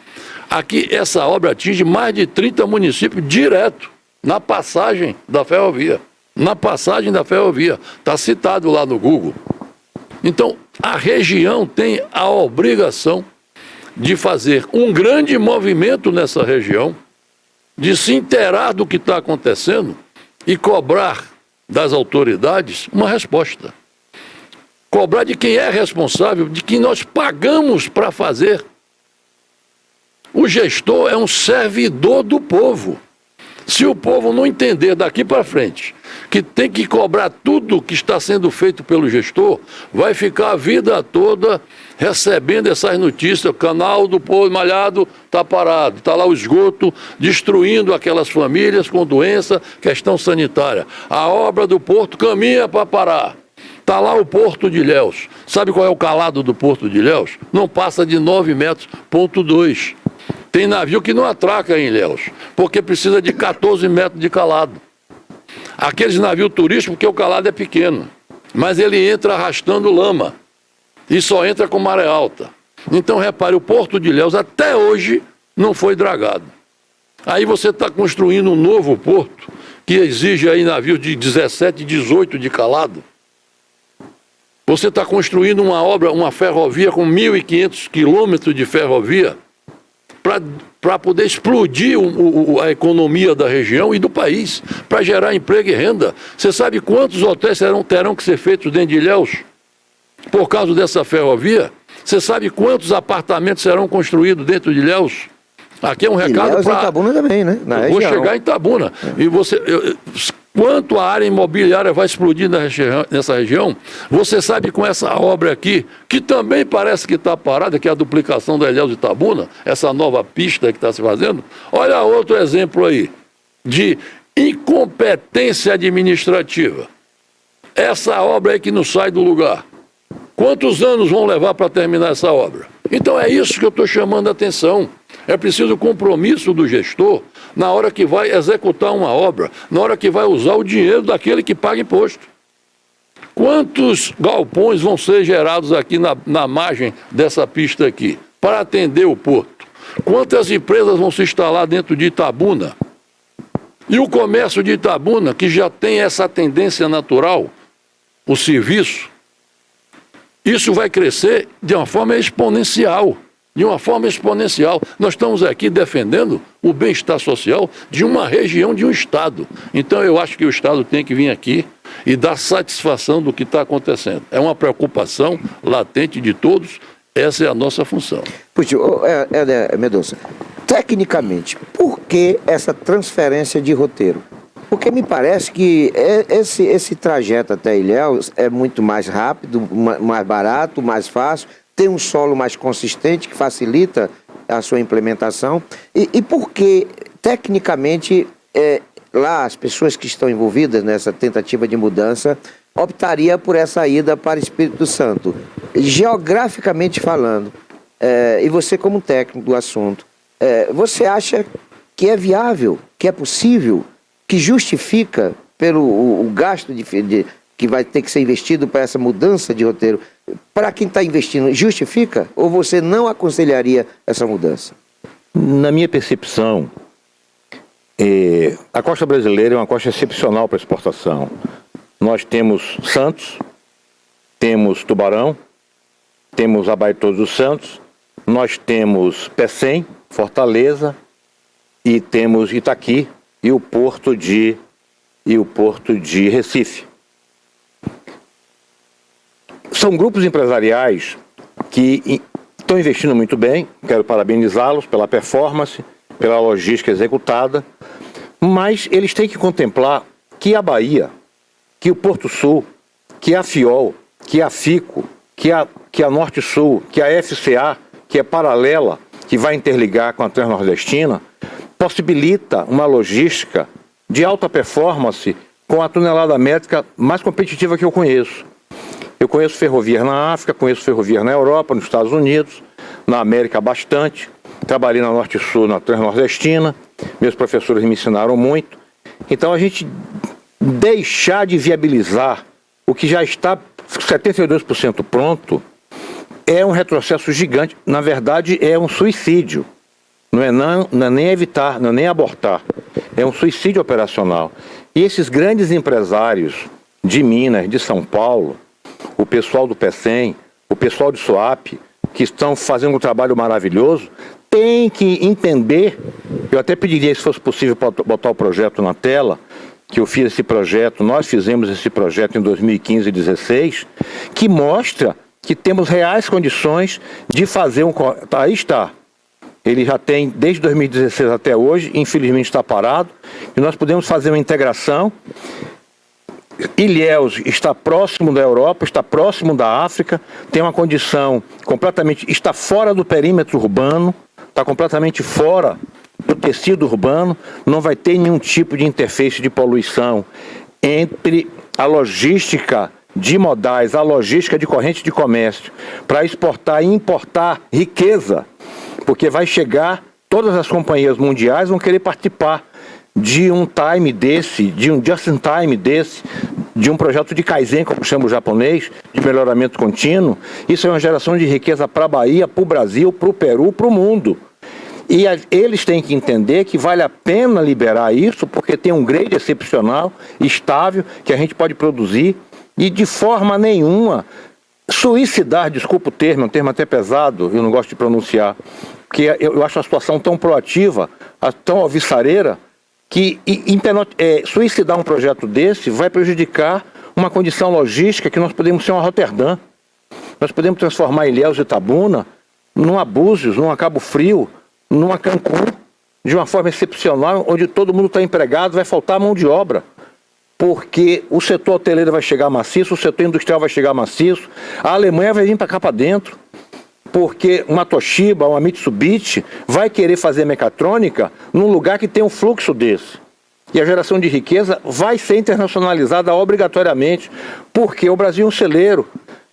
aqui essa obra atinge mais de 30 municípios direto, na passagem da ferrovia. Na passagem da ferrovia. Está citado lá no Google. Então a região tem a obrigação de fazer um grande movimento nessa região, de se inteirar do que está acontecendo e cobrar das autoridades uma resposta. Cobrar de quem é responsável, de quem nós pagamos para fazer. O gestor é um servidor do povo. Se o povo não entender daqui para frente que tem que cobrar tudo que está sendo feito pelo gestor, vai ficar a vida toda recebendo essas notícias. O canal do Povo Malhado está parado, está lá o esgoto destruindo aquelas famílias com doença, questão sanitária. A obra do porto caminha para parar. Está lá o Porto de Ilhéus. Sabe qual é o calado do Porto de Ilhéus? Não passa de 9 metros, ponto 2. Tem navio que não atraca em Ilhéus, porque precisa de 14 metros de calado. Aqueles navios turísticos, porque o calado é pequeno, mas ele entra arrastando lama e só entra com maré alta. Então, repare, o Porto de Ilhéus até hoje não foi dragado. Aí você está construindo um novo porto, que exige aí navios de 17, 18 de calado. Você está construindo uma obra, uma ferrovia com 1.500 quilômetros de ferrovia, para poder explodir a economia da região e do país, para gerar emprego e renda. Você sabe quantos hotéis terão que ser feitos dentro de Ilhéus por causa dessa ferrovia? Você sabe quantos apartamentos serão construídos dentro de Ilhéus? Aqui é um recado para... Itabuna também, né? Na Vou região. chegar em Itabuna. E quanto a área imobiliária vai explodir nessa região? Você sabe, com essa obra aqui, que também parece que está parada, que é a duplicação da Ilhéus de Itabuna, essa nova pista que está se fazendo. Olha outro exemplo aí, de incompetência administrativa. Essa obra aí que não sai do lugar. Quantos anos vão levar para terminar essa obra? Então é isso que eu estou chamando a atenção. É preciso compromisso do gestor na hora que vai executar uma obra, na hora que vai usar o dinheiro daquele que paga imposto. Quantos galpões vão ser gerados aqui na margem dessa pista aqui, para atender o porto? Quantas empresas vão se instalar dentro de Itabuna? E o comércio de Itabuna, que já tem essa tendência natural, o serviço, isso vai crescer de uma forma exponencial. De uma forma exponencial. Nós estamos aqui defendendo o bem-estar social de uma região, de um Estado. Então eu acho que o Estado tem que vir aqui e dar satisfação do que está acontecendo. É uma preocupação latente de todos, essa é a nossa função. Puxa, Mendonça, tecnicamente, por que essa transferência de roteiro? Porque me parece que esse trajeto até Ilhéus é muito mais rápido, mais barato, mais fácil, tem um solo mais consistente que facilita a sua implementação. E por que, tecnicamente, lá as pessoas que estão envolvidas nessa tentativa de mudança optaria por essa ida para Espírito Santo? Geograficamente falando, e você como técnico do assunto, você acha que é viável, que é possível, que justifica pelo o gasto que vai ter que ser investido para essa mudança de roteiro? Para quem está investindo, justifica? Ou você não aconselharia essa mudança? Na minha percepção, a costa brasileira é uma costa excepcional para exportação. Nós temos Santos, temos Tubarão, temos Abaeté dos Santos, nós temos Pecém, Fortaleza, e temos Itaqui e o porto de Recife. São grupos empresariais que estão investindo muito bem, quero parabenizá-los pela performance, pela logística executada, mas eles têm que contemplar que a Bahia, que o Porto Sul, que a FIOL, que a FICO, que a Norte Sul, que a FCA, que é paralela, que vai interligar com a Transnordestina, possibilita uma logística de alta performance com a tonelada métrica mais competitiva que eu conheço. Eu conheço ferrovias na África, conheço ferrovias na Europa, nos Estados Unidos, na América bastante. Trabalhei na Norte Sul, na Transnordestina. Meus professores me ensinaram muito. Então a gente deixar de viabilizar o que já está 72% pronto é um retrocesso gigante. Na verdade, é um suicídio. Não é nem evitar, não é nem abortar. É um suicídio operacional. E esses grandes empresários de Minas, de São Paulo, o pessoal do PECEM, o pessoal de SOAP, que estão fazendo um trabalho maravilhoso, tem que entender, eu até pediria, se fosse possível, botar o projeto na tela, que eu fiz esse projeto, nós fizemos esse projeto em 2015 e 2016, que mostra que temos reais condições de fazer um... Aí está. Ele já tem, desde 2016 até hoje, infelizmente está parado, e nós podemos fazer uma integração. Ilhéus está próximo da Europa, está próximo da África, tem uma condição completamente... está fora do perímetro urbano, está completamente fora do tecido urbano, não vai ter nenhum tipo de interface de poluição entre a logística de modais, a logística de corrente de comércio, para exportar e importar riqueza, porque vai chegar, todas as companhias mundiais vão querer participar de um time desse, de um just-in-time desse, de um projeto de Kaizen, como chama o japonês, de melhoramento contínuo. Isso é uma geração de riqueza para a Bahia, para o Brasil, para o Peru, para o mundo. E eles têm que entender que vale a pena liberar isso, porque tem um grade excepcional, estável, que a gente pode produzir, e de forma nenhuma suicidar, desculpa o termo, é um termo até pesado, eu não gosto de pronunciar, porque eu acho a situação tão proativa, tão alvissareira, que suicidar um projeto desse vai prejudicar uma condição logística que nós podemos ser uma Roterdã. Nós podemos transformar Ilhéus e Itabuna numa Búzios, numa Cabo Frio, numa Cancún, de uma forma excepcional, onde todo mundo está empregado, vai faltar mão de obra. Porque o setor hoteleiro vai chegar maciço, o setor industrial vai chegar maciço, a Alemanha vai vir para cá para dentro, porque uma Toshiba, uma Mitsubishi vai querer fazer mecatrônica num lugar que tem um fluxo desse. E a geração de riqueza vai ser internacionalizada obrigatoriamente, porque o Brasil é um celeiro.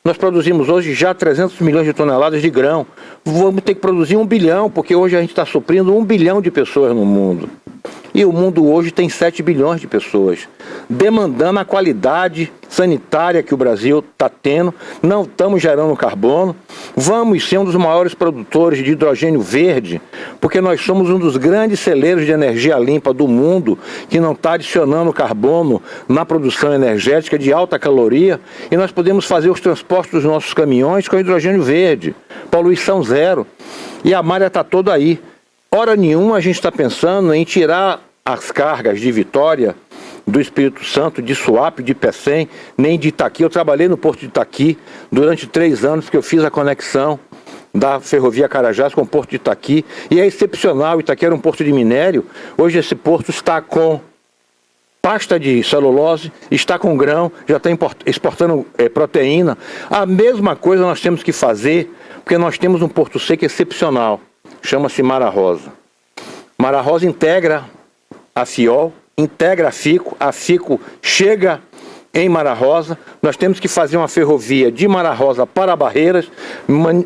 Nós produzimos hoje já 300 milhões de toneladas de grão. Vamos ter que produzir 1 bilhão, porque hoje a gente está suprindo 1 bilhão de pessoas no mundo. E o mundo hoje tem 7 bilhões de pessoas, demandando a qualidade sanitária que o Brasil está tendo. Não estamos gerando carbono. Vamos ser um dos maiores produtores de hidrogênio verde, porque nós somos um dos grandes celeiros de energia limpa do mundo, que não está adicionando carbono na produção energética de alta caloria, e nós podemos fazer os transportes dos nossos caminhões com hidrogênio verde, poluição zero, e a malha está toda aí. Hora nenhuma a gente está pensando em tirar as cargas de Vitória, do Espírito Santo, de Suape, de Pecém, nem de Itaqui. Eu trabalhei no Porto de Itaqui durante 3 anos, que eu fiz a conexão da ferrovia Carajás com o Porto de Itaqui, e é excepcional. Itaqui era um porto de minério, hoje esse porto está com pasta de celulose, está com grão, já está exportando proteína. A mesma coisa nós temos que fazer, porque nós temos um porto seco excepcional, chama-se Mara Rosa. Mara Rosa integra a FIOL, integra a FICO chega em Mara Rosa. Nós temos que fazer uma ferrovia de Mara Rosa para Barreiras,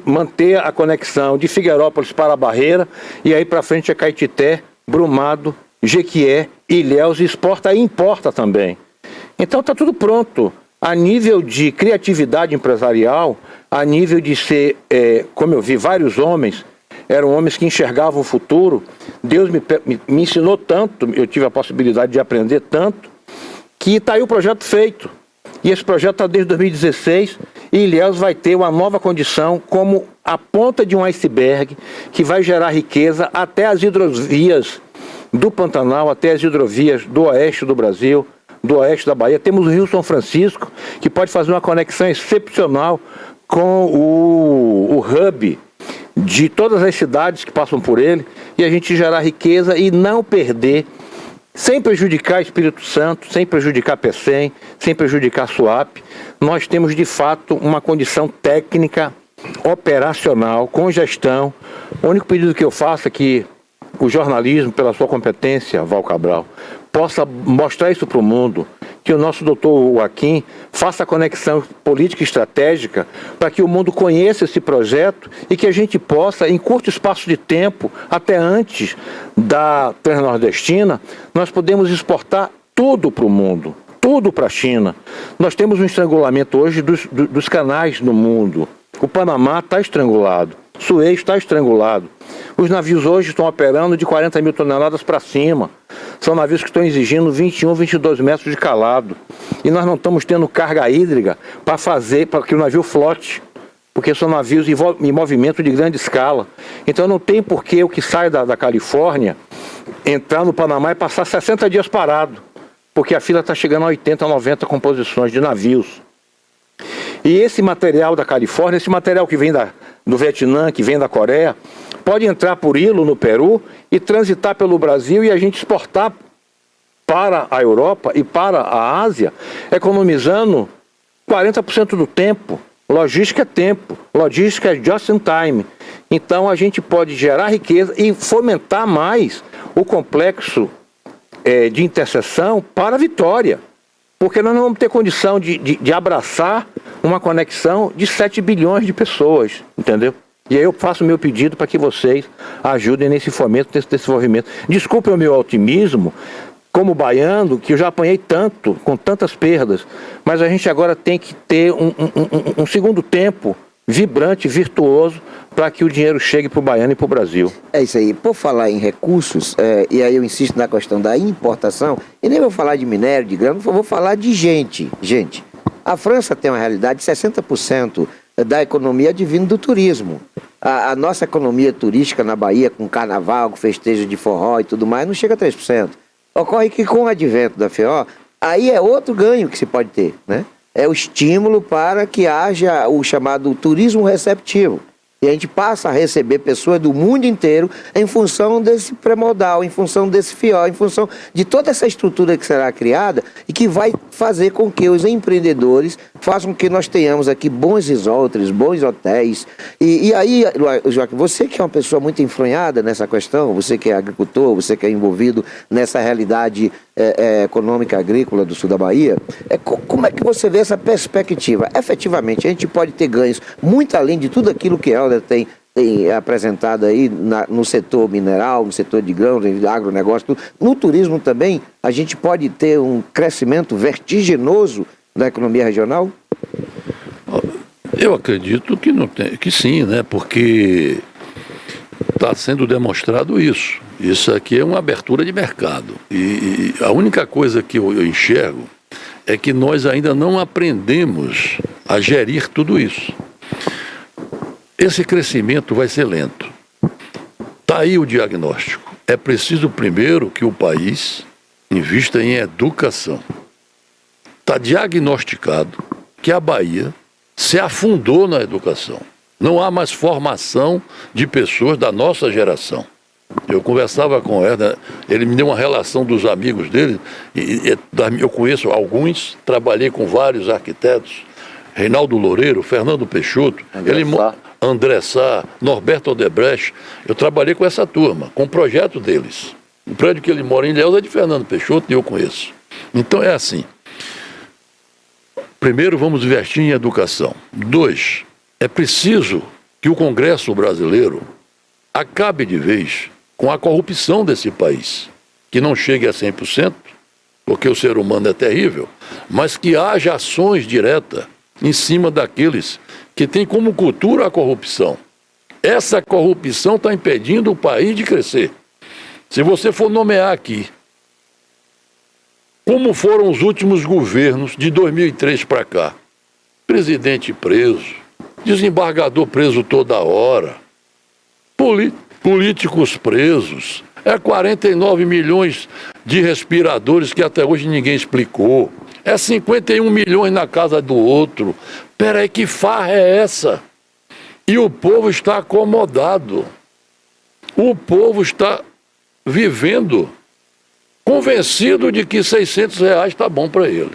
manter a conexão de Figueirópolis para Barreira, e aí para frente é Caetité, Brumado, Jequié, Ilhéus, exporta e importa também. Então está tudo pronto. A nível de criatividade empresarial, a nível de ser, como eu vi, vários homens, eram homens que enxergavam o futuro. Deus me ensinou tanto, eu tive a possibilidade de aprender tanto, que está aí o projeto feito. E esse projeto está desde 2016, e Ilhéus vai ter uma nova condição como a ponta de um iceberg, que vai gerar riqueza até as hidrovias do Pantanal, até as hidrovias do oeste do Brasil, do oeste da Bahia. Temos o Rio São Francisco, que pode fazer uma conexão excepcional com o hub de todas as cidades que passam por ele, e a gente gerar riqueza e não perder sem prejudicar Espírito Santo, sem prejudicar PECEM, sem prejudicar SUAP, nós temos de fato uma condição técnica, operacional, com gestão. O único pedido que eu faço é que o jornalismo, pela sua competência, Val Cabral, possa mostrar isso para o mundo, que o nosso doutor Joaquim faça a conexão política e estratégica para que o mundo conheça esse projeto e que a gente possa, em curto espaço de tempo, até antes da Transnordestina, nós podemos exportar tudo para o mundo, tudo para a China. Nós temos um estrangulamento hoje dos canais no mundo. O Panamá está estrangulado, Suez está estrangulado. Os navios hoje estão operando de 40 mil toneladas para cima. São navios que estão exigindo 21, 22 metros de calado. E nós não estamos tendo carga hídrica para que o navio flote, porque são navios em movimento de grande escala. Então não tem por que o que sai da Califórnia entrar no Panamá e passar 60 dias parado, porque a fila está chegando a 80, 90 composições de navios. E esse material da Califórnia, esse material que vem do Vietnã, que vem da Coreia, pode entrar por Ilo, no Peru, e transitar pelo Brasil e a gente exportar para a Europa e para a Ásia, economizando 40% do tempo. Logística é tempo, logística é just in time. Então a gente pode gerar riqueza e fomentar mais o complexo de interseção para a Vitória. Porque nós não vamos ter condição de abraçar uma conexão de 7 bilhões de pessoas, entendeu? E aí eu faço o meu pedido para que vocês ajudem nesse fomento, nesse desenvolvimento. Desculpem o meu otimismo, como baiano, que eu já apanhei tanto, com tantas perdas, mas a gente agora tem que ter um segundo tempo vibrante, virtuoso, para que o dinheiro chegue para o baiano e para o Brasil. É isso aí. Por falar em recursos, e aí eu insisto na questão da importação, e nem vou falar de minério, de grana, vou falar de gente. Gente, a França tem uma realidade de 60% da economia advindo do turismo. A nossa economia turística na Bahia, com carnaval, com festejo de forró e tudo mais, não chega a 3%. Ocorre que com o advento da FEO, aí é outro ganho que se pode ter, né? É o estímulo para que haja o chamado turismo receptivo. E a gente passa a receber pessoas do mundo inteiro em função desse pré-modal, em função desse FIO, em função de toda essa estrutura que será criada e que vai fazer com que os empreendedores façam com que nós tenhamos aqui bons resorts, bons hotéis. E aí, Joaquim, você que é uma pessoa muito enfronhada nessa questão, você que é agricultor, você que é envolvido nessa realidade econômica agrícola do sul da Bahia, como é que você vê essa perspectiva? Efetivamente, a gente pode ter ganhos muito além de tudo aquilo que Helder tem apresentado aí no setor mineral, no setor de grãos, no agronegócio, tudo. No turismo também, a gente pode ter um crescimento vertiginoso da economia regional? Eu acredito que, não tem, que sim, né? Porque está sendo demonstrado isso. Isso aqui é uma abertura de mercado. E a única coisa que eu enxergo é que nós ainda não aprendemos a gerir tudo isso. Esse crescimento vai ser lento. Está aí o diagnóstico. É preciso primeiro que o país invista em educação. Está diagnosticado que a Bahia se afundou na educação. Não há mais formação de pessoas da nossa geração. Eu conversava com o Herder, ele me deu uma relação dos amigos dele, eu conheço alguns, trabalhei com vários arquitetos, Reinaldo Loureiro, Fernando Peixoto, André Sá, Norberto Odebrecht. Eu trabalhei com essa turma, com o projeto deles. O prédio que ele mora em Ilhéus é de Fernando Peixoto e eu conheço. Então é assim. Primeiro, vamos investir em educação. 2, é preciso que o Congresso brasileiro acabe de vez com a corrupção desse país. Que não chegue a 100%, porque o ser humano é terrível, mas que haja ações diretas em cima daqueles que têm como cultura a corrupção. Essa corrupção está impedindo o país de crescer. Se você for nomear aqui, como foram os últimos governos de 2003 para cá, presidente preso, desembargador preso toda hora, políticos presos, 49 milhões de respiradores que até hoje ninguém explicou, 51 milhões na casa do outro. Peraí, que farra é essa? E o povo está acomodado. O povo está vivendo convencido de que R$600 está bom para ele.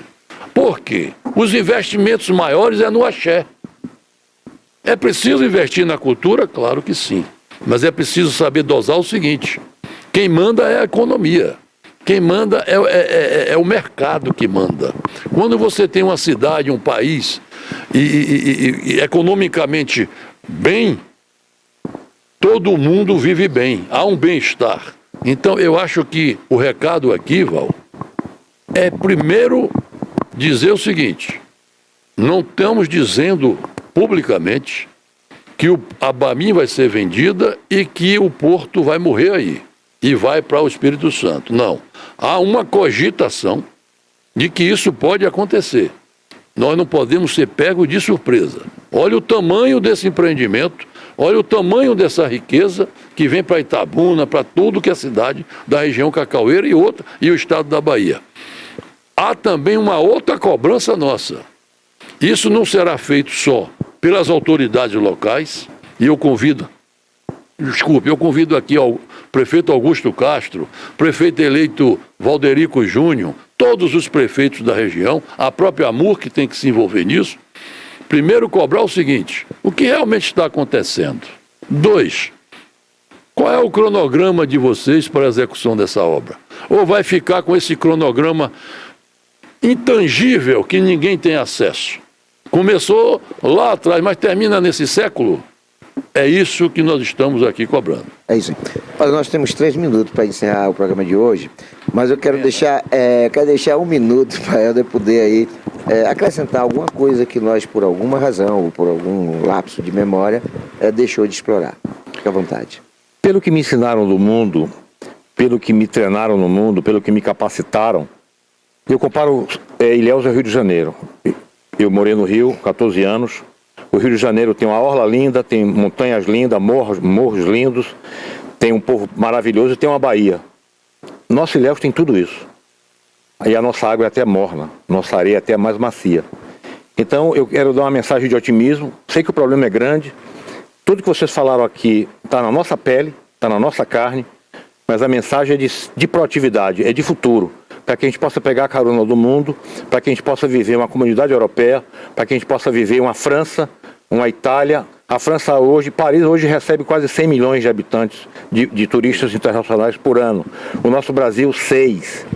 Por quê? Os investimentos maiores é no axé. É preciso investir na cultura? Claro que sim. Mas é preciso saber dosar o seguinte: quem manda é a economia. Quem manda é o mercado que manda. Quando você tem uma cidade, um país, e economicamente bem, todo mundo vive bem, há um bem-estar. Então eu acho que o recado aqui, Val, é primeiro dizer o seguinte: não estamos dizendo publicamente que a Bamin vai ser vendida e que o porto vai morrer aí e vai para o Espírito Santo. Não. Há uma cogitação de que isso pode acontecer. Nós não podemos ser pegos de surpresa. Olha o tamanho desse empreendimento, olha o tamanho dessa riqueza que vem para Itabuna, para tudo que é cidade da região cacaueira e o estado da Bahia. Há também uma outra cobrança nossa. Isso não será feito só pelas autoridades locais, e eu convido aqui ao prefeito Augusto Castro, prefeito eleito Valderico Júnior, todos os prefeitos da região, a própria AMUR que tem que se envolver nisso. Primeiro, cobrar o seguinte: o que realmente está acontecendo? 2, qual é o cronograma de vocês para a execução dessa obra? Ou vai ficar com esse cronograma intangível que ninguém tem acesso? Começou lá atrás, mas termina nesse século? É isso que nós estamos aqui cobrando. É isso. Olha, nós temos 3 minutos para encerrar o programa de hoje, mas eu quero deixar 1 minuto para Helder poder aí acrescentar alguma coisa que nós, por alguma razão, ou por algum lapso de memória, deixou de explorar. Fique à vontade. Pelo que me ensinaram do mundo, pelo que me treinaram no mundo, pelo que me capacitaram, eu comparo Ilhéus ao Rio de Janeiro. Eu morei no Rio, 14 anos. O Rio de Janeiro tem uma orla linda, tem montanhas lindas, morros lindos, tem um povo maravilhoso e tem uma Bahia. Nosso Ilhéus tem tudo isso. Aí a nossa água é até morna, nossa areia é até mais macia. Então eu quero dar uma mensagem de otimismo. Sei que o problema é grande. Tudo que vocês falaram aqui está na nossa pele, está na nossa carne, mas a mensagem é de proatividade, é de futuro. Para que a gente possa pegar a carona do mundo, para que a gente possa viver uma comunidade europeia, para que a gente possa viver uma França, uma Itália. A França hoje, Paris hoje recebe quase 100 milhões de habitantes, de turistas internacionais por ano. O nosso Brasil, 6.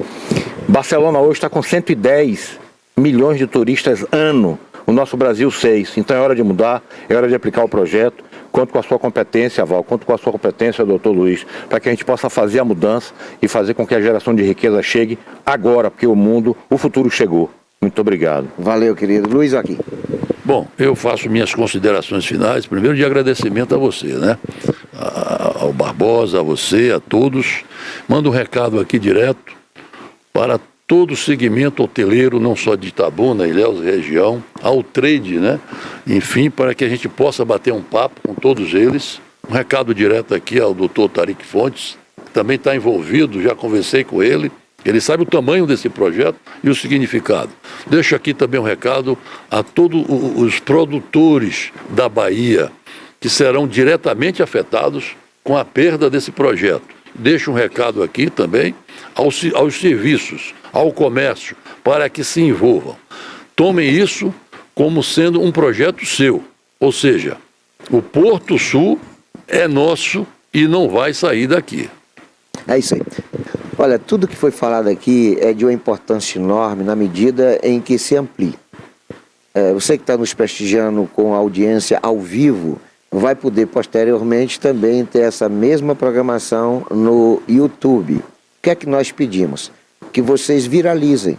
Barcelona hoje está com 110 milhões de turistas ano. O nosso Brasil, 6. Então é hora de mudar, é hora de aplicar o projeto. Conto com a sua competência, Val, conto com a sua competência, doutor Luiz, para que a gente possa fazer a mudança e fazer com que a geração de riqueza chegue agora, porque o futuro chegou. Muito obrigado. Valeu, querido. Luiz, aqui. Bom, eu faço minhas considerações finais, primeiro de agradecimento a você, né? Ao Barbosa, a você, a todos. Mando um recado aqui direto para todo o segmento hoteleiro, não só de Itabuna, Ilhéus e região, ao trade, né? Enfim, para que a gente possa bater um papo com todos eles. Um recado direto aqui ao doutor Tarik Fontes, que também está envolvido, já conversei com ele. Ele sabe o tamanho desse projeto e o significado. Deixo aqui também um recado a todos os produtores da Bahia, que serão diretamente afetados com a perda desse projeto. Deixo um recado aqui também aos serviços, ao comércio, para que se envolvam. Tomem isso como sendo um projeto seu. Ou seja, o Porto Sul é nosso e não vai sair daqui. É isso aí. Olha, tudo que foi falado aqui é de uma importância enorme na medida em que se amplia. Você que está nos prestigiando com a audiência ao vivo, vai poder posteriormente também ter essa mesma programação no YouTube. O que é que nós pedimos? Que vocês viralizem.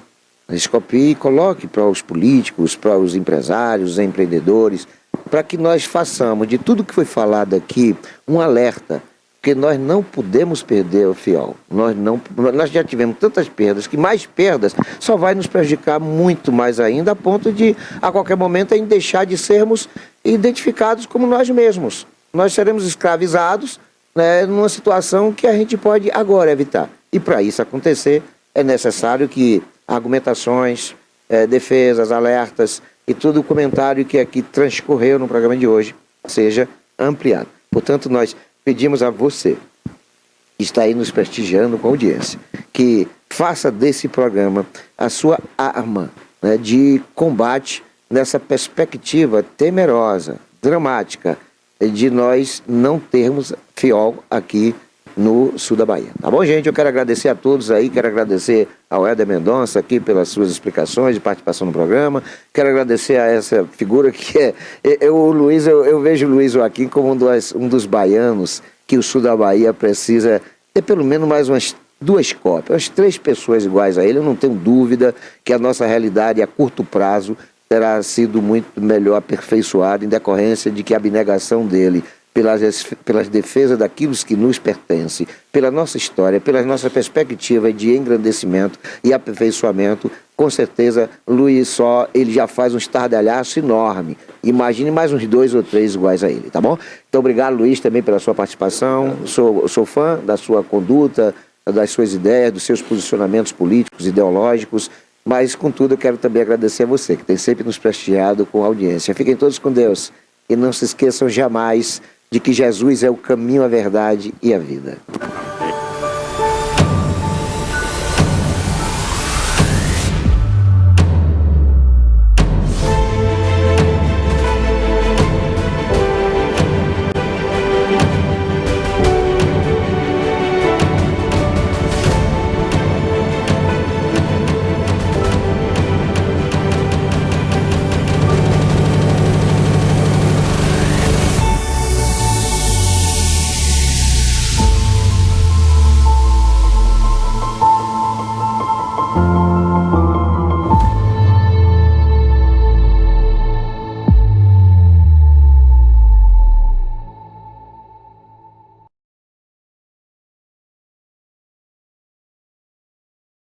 Eles copiem e coloquem para os políticos, para os empresários, os empreendedores, para que nós façamos de tudo que foi falado aqui um alerta. Porque nós não podemos perder o fiel. Nós já tivemos tantas perdas, que mais perdas só vai nos prejudicar muito mais ainda, a ponto de, a qualquer momento, a gente deixar de sermos identificados como nós mesmos. Nós seremos escravizados, né, numa situação que a gente pode agora evitar. E para isso acontecer, é necessário que argumentações, defesas, alertas e todo o comentário que aqui transcorreu no programa de hoje seja ampliado. Portanto, nós pedimos a você, que está aí nos prestigiando com audiência, que faça desse programa a sua arma, né, de combate nessa perspectiva temerosa, dramática, de nós não termos FIOL aqui no sul da Bahia. Tá bom, gente? Eu quero agradecer a todos aí, quero agradecer ao Herder Mendonça aqui pelas suas explicações de participação no programa, quero agradecer a essa figura que o Luiz, eu vejo o Luiz Joaquim como um dos baianos que o sul da Bahia precisa ter pelo menos mais umas 2 cópias, umas 3 pessoas iguais a ele. Eu não tenho dúvida que a nossa realidade a curto prazo terá sido muito melhor aperfeiçoada em decorrência de que a abnegação dele pelas defesas daquilo que nos pertence, pela nossa história, pela nossa perspectiva de engrandecimento e aperfeiçoamento, com certeza, Luiz ele já faz um estardalhaço enorme. Imagine mais uns 2 ou 3 iguais a ele, tá bom? Então, obrigado, Luiz, também pela sua participação. Sou fã da sua conduta, das suas ideias, dos seus posicionamentos políticos, ideológicos, mas, contudo, eu quero também agradecer a você, que tem sempre nos prestigiado com a audiência. Fiquem todos com Deus e não se esqueçam jamais de que Jesus é o caminho, a verdade e a vida.